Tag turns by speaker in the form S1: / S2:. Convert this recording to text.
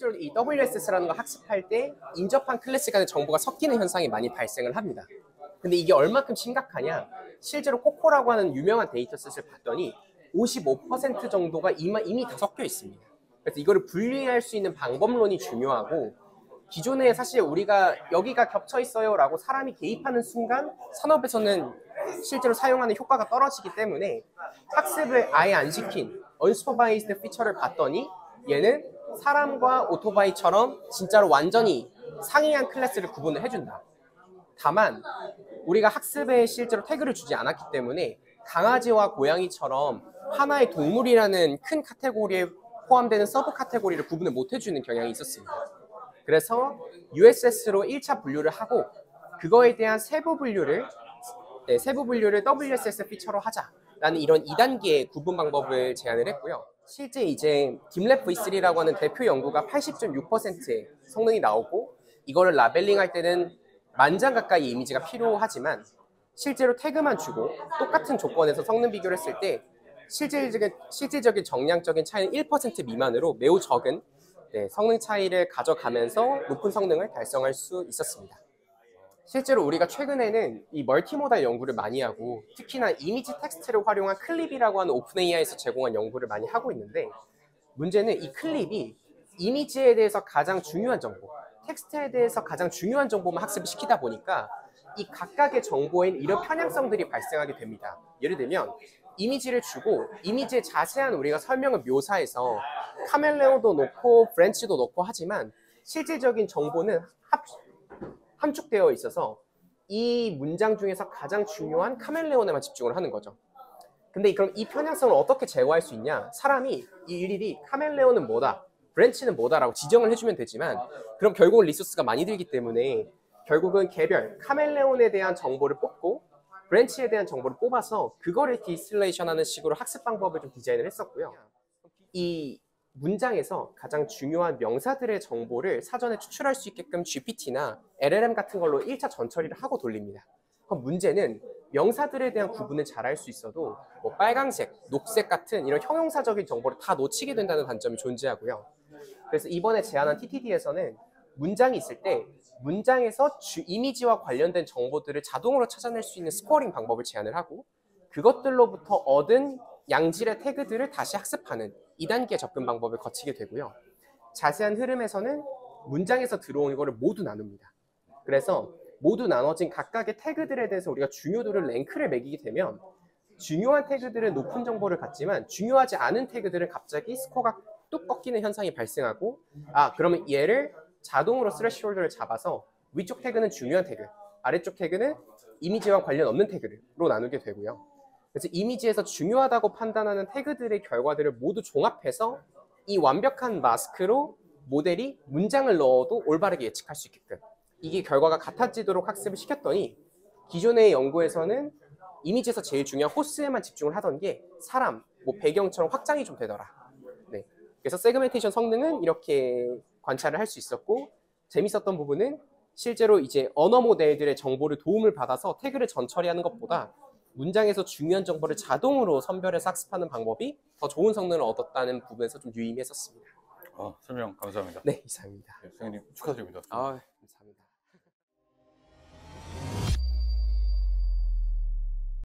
S1: 실제로 이 WSS라는 걸 학습할 때 인접한 클래스 간의 정보가 섞이는 현상이 많이 발생을 합니다. 근데 이게 얼마큼 심각하냐? 실제로 코코라고 하는 유명한 데이터셋을 봤더니 55% 정도가 이미 다 섞여 있습니다. 그래서 이거를 분리할 수 있는 방법론이 중요하고, 기존에 사실 우리가 여기가 겹쳐 있어요 라고 사람이 개입하는 순간 산업에서는 실제로 사용하는 효과가 떨어지기 때문에 학습을 아예 안 시킨 언슈퍼바이즈드 피처를 봤더니 얘는 사람과 오토바이처럼 진짜로 완전히 상이한 클래스를 구분을 해준다. 다만 우리가 학습에 실제로 태그를 주지 않았기 때문에 강아지와 고양이처럼 하나의 동물이라는 큰 카테고리에 포함되는 서브 카테고리를 구분을 못 해주는 경향이 있었습니다. 그래서 USS로 1차 분류를 하고 그거에 대한 세부 분류를 WSS 피처로 하자라는 이런 2단계의 구분 방법을 제안을 했고요. 실제 이제 딥랩 V3라고 하는 대표 연구가 80.6%의 성능이 나오고, 이거를 라벨링 할 때는 10,000장 가까이 이미지가 필요하지만 실제로 태그만 주고 똑같은 조건에서 성능 비교를 했을 때 실질적인 정량적인 차이는 1% 미만으로 매우 적은 성능 차이를 가져가면서 높은 성능을 달성할 수 있었습니다. 실제로 우리가 최근에는 이 멀티모달 연구를 많이 하고, 특히나 이미지 텍스트를 활용한 클립이라고 하는 오픈 AI에서 제공한 연구를 많이 하고 있는데, 문제는 이 클립이 이미지에 대해서 가장 중요한 정보, 텍스트에 대해서 가장 중요한 정보만 학습을 시키다 보니까 이 각각의 정보에는 이런 편향성들이 발생하게 됩니다. 예를 들면 이미지를 주고 이미지의 자세한 우리가 설명을 묘사해서 카멜레온도 넣고 브랜치도 넣고 하지만 실질적인 정보는 함축되어 있어서 이 문장 중에서 가장 중요한 카멜레온에만 집중을 하는 거죠. 근데 그럼 이 편향성을 어떻게 제거할 수 있냐? 사람이 일일이 카멜레온은 뭐다, 브랜치는 뭐다라고 지정을 해주면 되지만, 그럼 결국은 리소스가 많이 들기 때문에 결국은 개별 카멜레온에 대한 정보를 뽑고 브랜치에 대한 정보를 뽑아서 그거를 디스틸레이션하는 식으로 학습 방법을 좀 디자인을 했었고요. 이 문장에서 가장 중요한 명사들의 정보를 사전에 추출할 수 있게끔 GPT나 LLM 같은 걸로 1차 전처리를 하고 돌립니다. 그럼 문제는 명사들에 대한 구분을 잘 할 수 있어도 뭐 빨강색, 녹색 같은 이런 형용사적인 정보를 다 놓치게 된다는 단점이 존재하고요. 그래서 이번에 제안한 TTD에서는 문장이 있을 때 문장에서 이미지와 관련된 정보들을 자동으로 찾아낼 수 있는 스코어링 방법을 제안을 하고, 그것들로부터 얻은 양질의 태그들을 다시 학습하는 2단계 접근 방법을 거치게 되고요. 자세한 흐름에서는 문장에서 들어온 이거를 모두 나눕니다. 그래서 모두 나눠진 각각의 태그들에 대해서 우리가 중요도를 랭크를 매기게 되면 중요한 태그들은 높은 정보를 갖지만 중요하지 않은 태그들은 갑자기 스코어가 뚝 꺾이는 현상이 발생하고, 그러면 얘를 자동으로 스레시홀드를 잡아서 위쪽 태그는 중요한 태그, 아래쪽 태그는 이미지와 관련 없는 태그로 나누게 되고요. 그래서 이미지에서 중요하다고 판단하는 태그들의 결과들을 모두 종합해서 이 완벽한 마스크로 모델이 문장을 넣어도 올바르게 예측할 수 있게끔 이게 결과가 같아지도록 학습을 시켰더니, 기존의 연구에서는 이미지에서 제일 중요한 호스에만 집중을 하던 게 사람, 배경처럼 확장이 좀 되더라. 그래서 세그멘테이션 성능은 이렇게 관찰을 할 수 있었고, 재밌었던 부분은 실제로 이제 언어 모델들의 정보를 도움을 받아서 태그를 전처리하는 것보다 문장에서 중요한 정보를 자동으로 선별해서 학습하는 방법이 더 좋은 성능을 얻었다는 부분에서 좀 유의미했었습니다.
S2: 설명 감사합니다.
S1: 네, 이상입니다.
S2: 선생님 축하드립니다.
S1: 감사합니다.